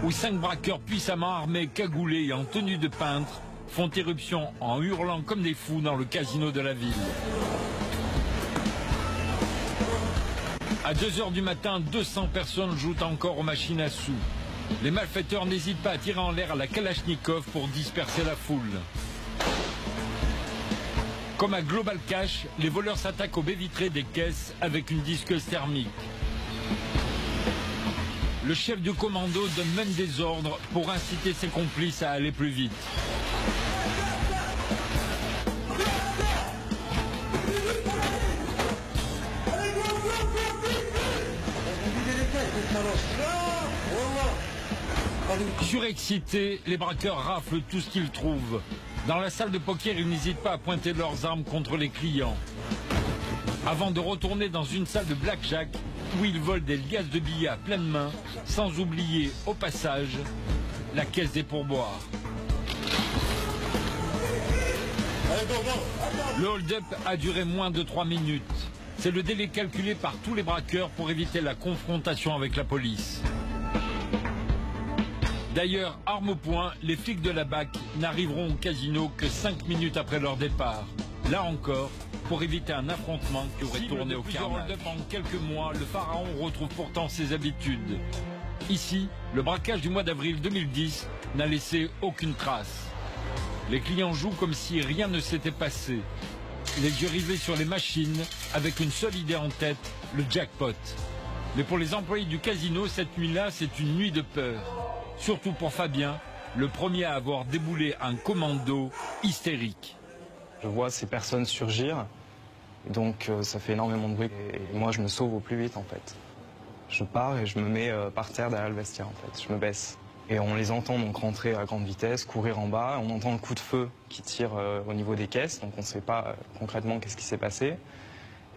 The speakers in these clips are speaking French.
où 5 braqueurs puissamment armés, cagoulés et en tenue de peintre font éruption en hurlant comme des fous dans le casino de la ville. À 2 h du matin, 200 personnes jouent encore aux machines à sous. Les malfaiteurs n'hésitent pas à tirer en l'air la Kalachnikov pour disperser la foule. Comme à Global Cash, les voleurs s'attaquent aux baies vitrées des caisses avec une disqueuse thermique. Le chef du commando donne même des ordres pour inciter ses complices à aller plus vite. Surexcités, les braqueurs raflent tout ce qu'ils trouvent. Dans la salle de poker, ils n'hésitent pas à pointer leurs armes contre les clients. Avant de retourner dans une salle de blackjack, où ils volent des liasses de billets à pleine main, sans oublier, au passage, la caisse des pourboires. Le hold-up a duré moins de 3 minutes. C'est le délai calculé par tous les braqueurs pour éviter la confrontation avec la police. D'ailleurs, armes au poing, les flics de la BAC n'arriveront au casino que 5 minutes après leur départ. Là encore, pour éviter un affrontement qui aurait tourné au carnage. En quelques mois, le pharaon retrouve pourtant ses habitudes. Ici, le braquage du mois d'avril 2010 n'a laissé aucune trace. Les clients jouent comme si rien ne s'était passé. Les yeux rivés sur les machines, avec une seule idée en tête, le jackpot. Mais pour les employés du casino, cette nuit-là, c'est une nuit de peur. Surtout pour Fabien, le premier à avoir déboulé un commando hystérique. Je vois ces personnes surgir, donc ça fait énormément de bruit. Et moi, je me sauve au plus vite, en fait. Je pars et je me mets par terre derrière le vestiaire, en fait. Je me baisse. Et on les entend donc rentrer à grande vitesse, courir en bas. On entend le coup de feu qui tire au niveau des caisses, donc on ne sait pas concrètement qu'est-ce qui s'est passé.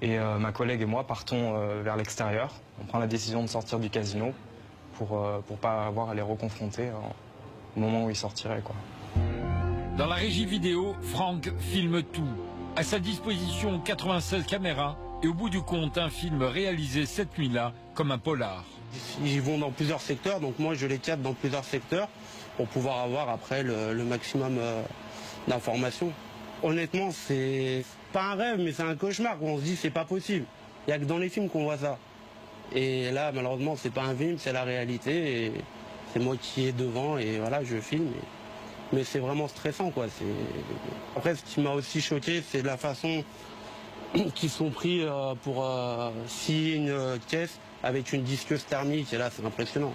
Et ma collègue et moi partons vers l'extérieur. On prend la décision de sortir du casino pour pas avoir à les reconfronter au moment où ils sortiraient, quoi. Dans la régie vidéo, Franck filme tout. À sa disposition 96 caméras et au bout du compte un film réalisé cette nuit-là comme un polar. Ils vont dans plusieurs secteurs, donc moi je les capte dans plusieurs secteurs pour pouvoir avoir après le maximum d'informations. Honnêtement, c'est pas un rêve, mais c'est un cauchemar. On se dit c'est pas possible. Il n'y a que dans les films qu'on voit ça. Et là, malheureusement, c'est pas un film, c'est la réalité. Et c'est moi qui est devant et voilà, je filme. Mais c'est vraiment stressant, quoi. Après, ce qui m'a aussi choqué, c'est la façon qu'ils sont pris pour scier une caisse avec une disqueuse thermique. Et là, c'est impressionnant.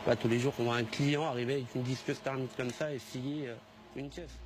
Là, tous les jours, on voit un client arriver avec une disqueuse thermique comme ça et scier une caisse.